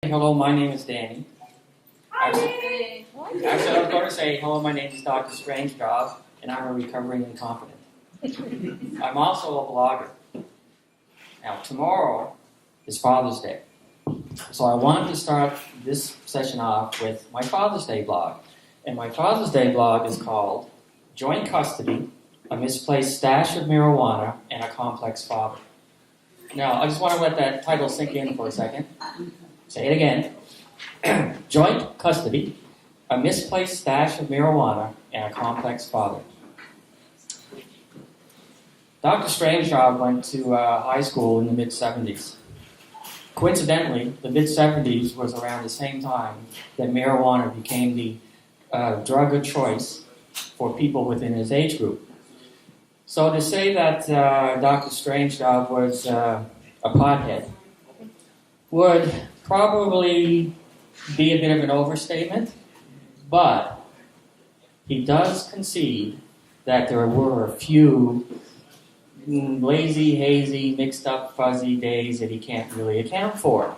Hello, my name is Danny. Actually, I was going to say, hello, my name is Dr. StrangeJob, and I'm a recovering incompetent. I'm also a blogger. Now, tomorrow is Father's Day. So I wanted to start this session off with my Father's Day blog. And my Father's Day blog is called Joint Custody, a Misplaced Stash of Marijuana, and a Complex Father. Now, I just want to let that title sink in for a second. Say it again. Joint Custody, a Misplaced Stash of Marijuana, and a Complex Father. Dr. StrangeJob went to high school in the mid-'70s. Coincidentally, the mid-'70s was around the same time that marijuana became the drug of choice for people within his age group. So to say that Dr. StrangeJob was a pothead would probably be a bit of an overstatement, but he does concede that there were a few lazy, hazy, mixed up, fuzzy days that he can't really account for.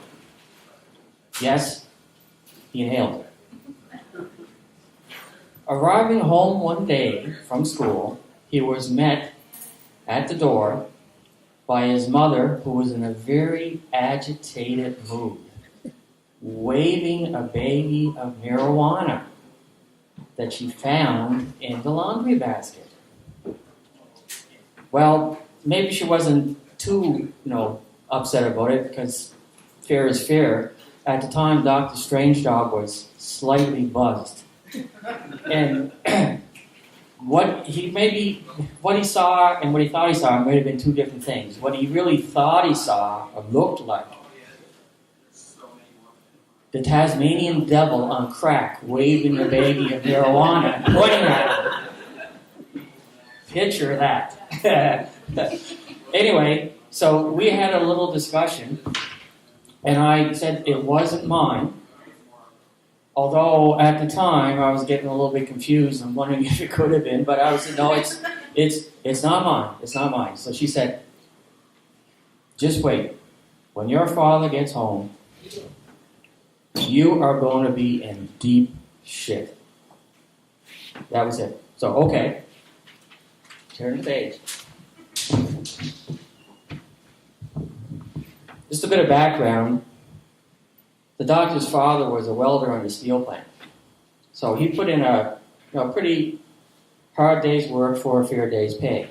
Yes, he inhaled. Arriving home one day from school, he was met at the door by his mother, who was in a very agitated mood, waving a baggie of marijuana that she found in the laundry basket. Well, maybe she wasn't too, upset about it, because fair is fair. At the time, Dr. StrangeJob was slightly buzzed. And what he saw and what he thought he saw might have been two different things. What he really thought he saw or looked like the Tasmanian devil on crack waving a baggie of marijuana, pointing at him. Picture that. Anyway, so we had a little discussion, and I said it wasn't mine. Although at the time I was getting a little bit confused and wondering if it could have been, but I said, no, it's not mine. It's not mine. So she said, just wait. When your father gets home, you are going to be in deep shit. That was it. So, okay. Turn the page. Just a bit of background. The doctor's father was a welder on a steel plant. So he put in a pretty hard day's work for a fair day's pay.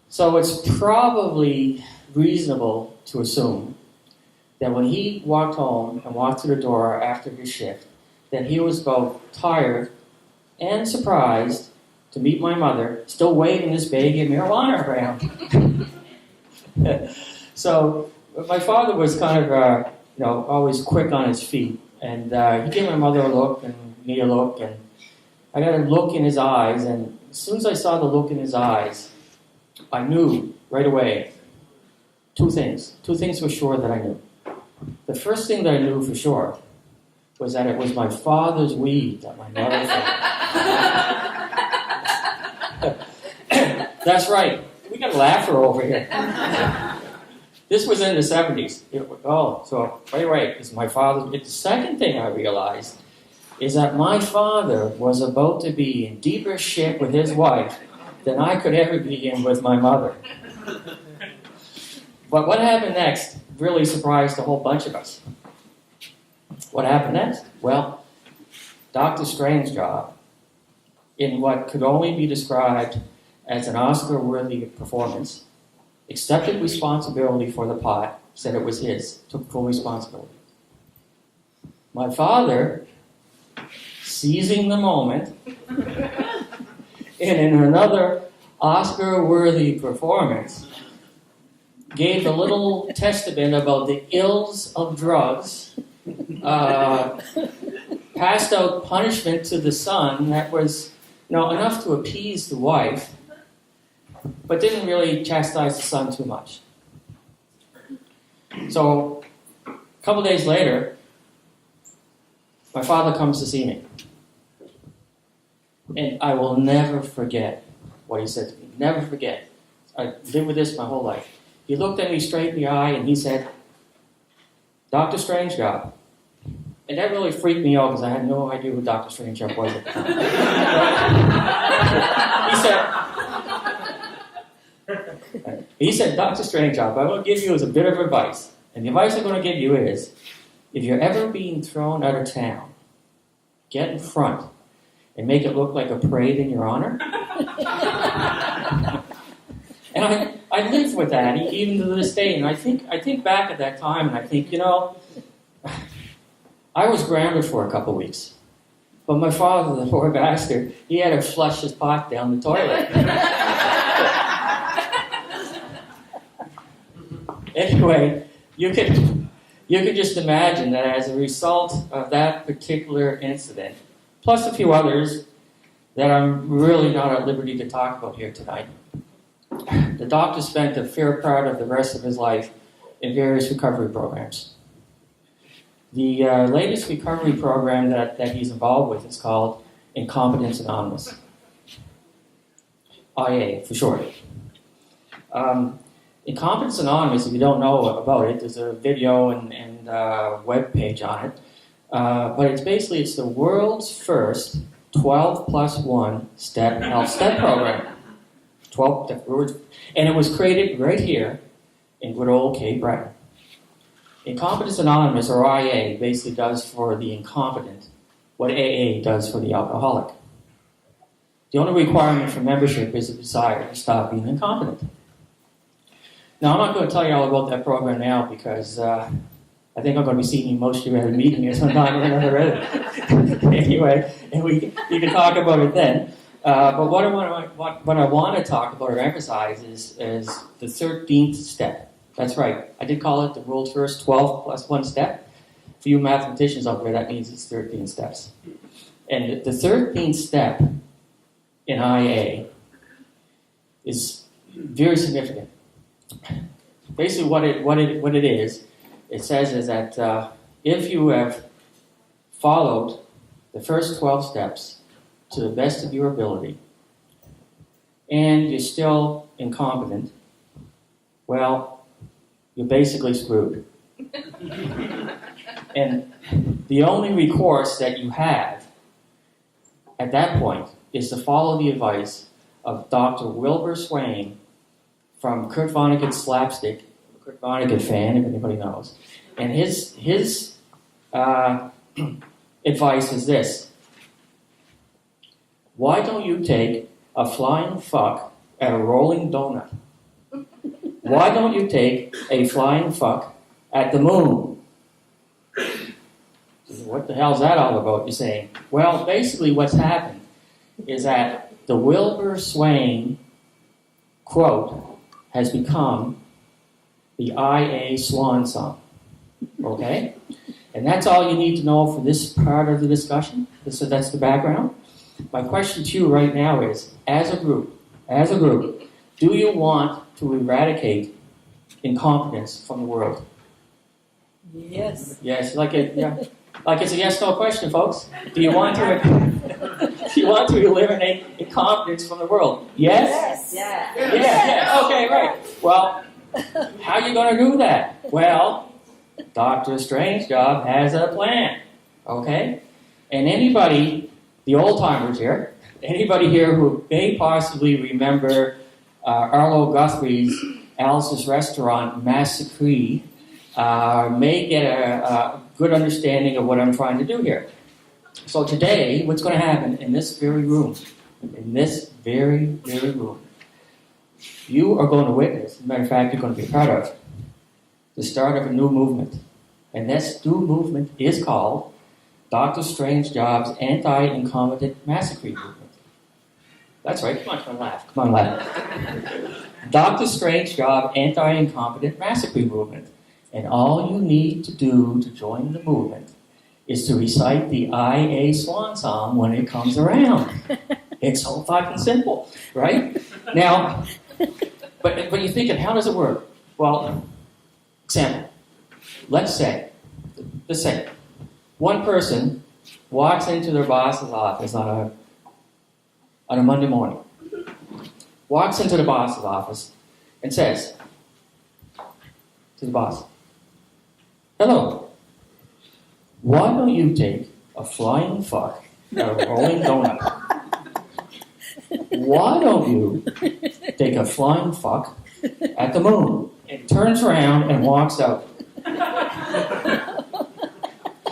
So it's probably reasonable to assume that when he walked home and walked through the door after his shift, that he was both tired and surprised to meet my mother still waving this baggie of marijuana around. So my father was kind of always quick on his feet. And he gave my mother a look and me a look, and I got a look in his eyes, and as soon as I saw the look in his eyes, I knew right away two things. Two things for sure that I knew. The first thing that I knew for sure was that it was my father's weed that my mother found. That's right. We got a laugher over here. This was in the 70s. So right. It's my father's. The second thing I realized is that my father was about to be in deeper shit with his wife than I could ever be in with my mother. But what happened next really surprised a whole bunch of us. What happened next? Well, Dr. StrangeJob, in what could only be described as an Oscar-worthy performance, accepted responsibility for the pot, said it was his, took full responsibility. My father, seizing the moment, and in another Oscar-worthy performance, gave a little testament about the ills of drugs, passed out punishment to the son that was enough to appease the wife, but didn't really chastise the son too much. So, a couple days later, my father comes to see me. And I will never forget what he said to me. Never forget. I lived with this my whole life. He looked at me straight in the eye and he said, Dr. StrangeJob. And that really freaked me out because I had no idea who Dr. StrangeJob was at the time. He said, Dr. StrangeJob, I'm going to give you as a bit of advice. And the advice I'm going to give you is, if you're ever being thrown out of town, get in front and make it look like a parade in your honor. And I lived with that even to this day. And I think back at that time and I think, I was grounded for a couple weeks. But my father, the poor bastard, he had to flush his pot down the toilet. Anyway, you could just imagine that as a result of that particular incident, plus a few others that I'm really not at liberty to talk about here tonight, the doctor spent a fair part of the rest of his life in various recovery programs. The latest recovery program that he's involved with is called Incompetence Anonymous. IA, for short. Incompetence Anonymous, if you don't know about it, there's a video and web page on it. But it's the world's first 12 plus 1 step health step program. 12, and it was created right here in good old Cape Breton. Incompetence Anonymous, or IA, basically does for the incompetent what AA does for the alcoholic. The only requirement for membership is a desire to stop being incompetent. Now, I'm not going to tell you all about that program now because I think I'm going to be seeing most of you at a meeting at some time or another. Anyway, and you can talk about it then. But what I want to talk about or emphasize is the 13th step. That's right. I did call it the world's first 12 plus 1 step. For you mathematicians out there, that means it's 13 steps. And the 13th step in IA is very significant. Basically, what it is, it says is that if you have followed the first 12 steps to the best of your ability, and you're still incompetent, well, you're basically screwed. And the only recourse that you have at that point is to follow the advice of Dr. Wilbur Swain from Kurt Vonnegut's Slapstick, Kurt Vonnegut fan, if anybody knows. And his advice is this: why don't you take a flying fuck at a rolling donut? Why don't you take a flying fuck at the moon? What the hell's that all about, you're saying? Well, basically what's happened is that the Wilbur Swain quote has become the IA swan song. Okay? And that's all you need to know for this part of the discussion. So that's the background. My question to you right now is, as a group, do you want to eradicate incompetence from the world? Yes. Yes, like it's a yes/no question, folks. Do you want to eliminate incompetence from the world? Yes? Yes. Yeah. Okay, right. Well, how are you going to do that? Well, Dr. StrangeJob has a plan. Okay? And anybody, the old-timers here, anybody here who may possibly remember Arlo Guthrie's Alice's Restaurant Massacree may get a good understanding of what I'm trying to do here. So today, what's going to happen in this very room, you are going to witness, as a matter of fact, you're going to be part of, the start of a new movement. And this new movement is called Dr. StrangeJob's Anti-Incompetent Massacree movement. That's right, come on, laugh. Dr. StrangeJob Anti-Incompetent Massacree movement. And all you need to do to join the movement is to recite the IA swan song when it comes around. It's so fucking simple, right? Now, but you're thinking, how does it work? Well, example. Let's say, one person walks into their boss's office on a Monday morning. Walks into the boss's office and says to the boss, Hello. Why don't you take a flying fuck at a rolling donut? Why don't you take a flying fuck at the moon? And turns around and walks out.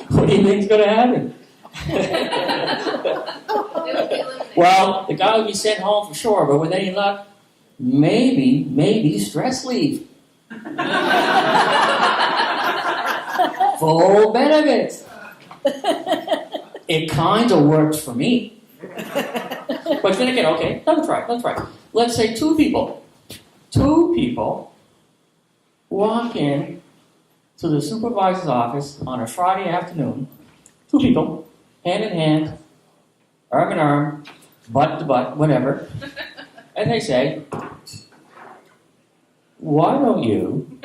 What do you think's going to happen? Well, the guy will be sent home for sure, but with any luck, maybe stress leave. Full benefits. It kind of worked for me. But then again, okay, let's try. Let's say two people walk in to the supervisor's office on a Friday afternoon. Two people, hand in hand, arm in arm, butt to butt, whatever. And they say, why don't you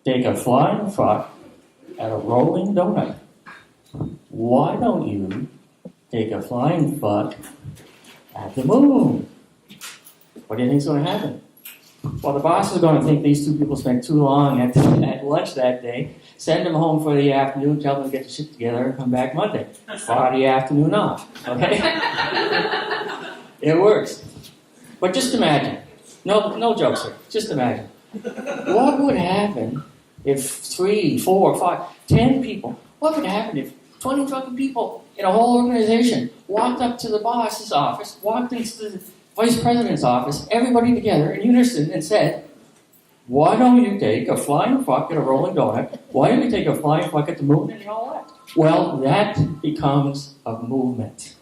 take a flying fuck at a rolling donut? Why don't you take a flying fuck at the moon? What do you think's going to happen? Well, the boss is going to think these two people spent too long at lunch that day, send them home for the afternoon, tell them to get the shit together, and come back Monday. Friday afternoon off, okay? It works. But just imagine. No jokes here. Just imagine. What would happen if 3, 4, 5, 10 people, what would happen if 20 fucking people in a whole organization walked up to the boss's office, walked into the vice president's office, everybody together in unison and said, why don't you take a flying fuck at a rolling donut? Why don't you take a flying fuck at the moon and all that? Well, that becomes a movement.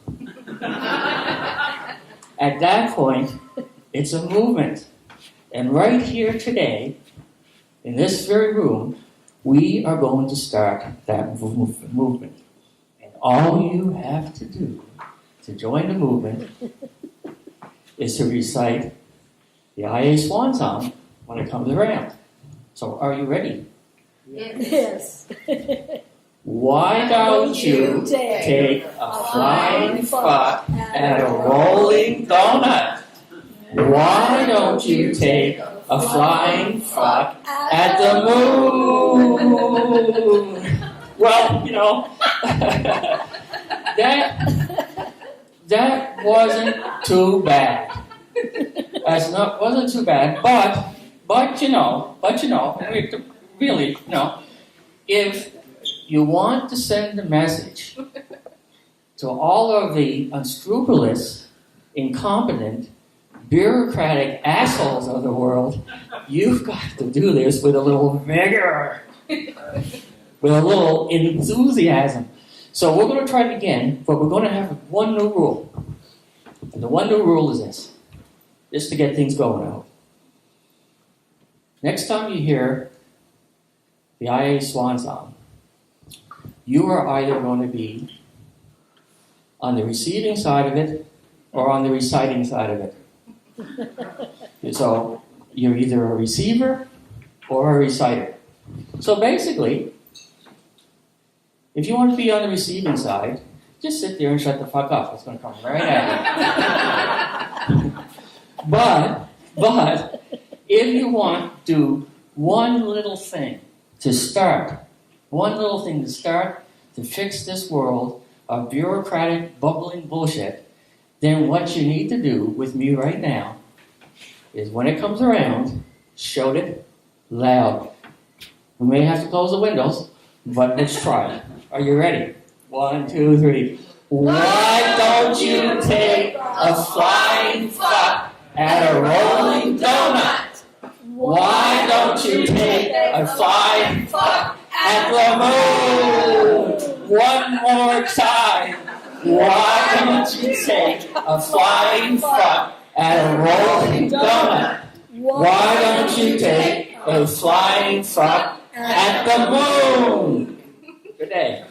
At that point, it's a movement. And right here today, in this very room, we are going to start that movement. And all you have to do to join the movement is to recite the IA Swan song when it comes around. So are you ready? Yes. Why don't you take a flying fuck at a rolling donut? Why don't you take a flying fuck at the moon? Well, that wasn't too bad. Wasn't too bad, but really, if you want to send a message to all of the unscrupulous, incompetent, bureaucratic assholes of the world, you've got to do this with a little vigor, with a little enthusiasm. So we're going to try it again, but we're going to have one new rule. And the one new rule is this, just to get things going out. Next time you hear the IA Swan song, you are either going to be on the receiving side of it or on the reciting side of it. So you're either a receiver or a reciter. So basically, if you want to be on the receiving side, just sit there and shut the fuck up. It's going to come right at you. But if you want to do one little thing to start to fix this world of bureaucratic, bubbling bullshit, then what you need to do with me right now is when it comes around, shout it loud. We may have to close the windows, but let's try. Are you ready? 1, 2, 3. Why don't you take a flying fuck at a rolling donut? Why don't you take a flying fuck at the moon? One more time. Why don't you take a flying fuck at a rolling donut? Why don't you take a flying fuck at the moon? Good day.